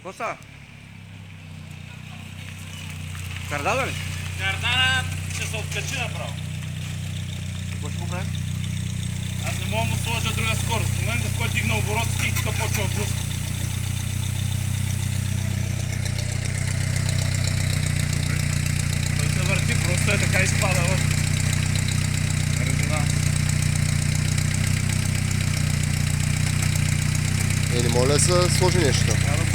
Какво става? Кардана ли? Кардана ще се откачи направо. Какво ще го правим? Аз не мога да му сложа друга скорост. В момента, в който дигна оборот, стиката почва от блъска. Той се върти, просто е така изпада в резонанс. Не може да се сложи нещо. Трябва да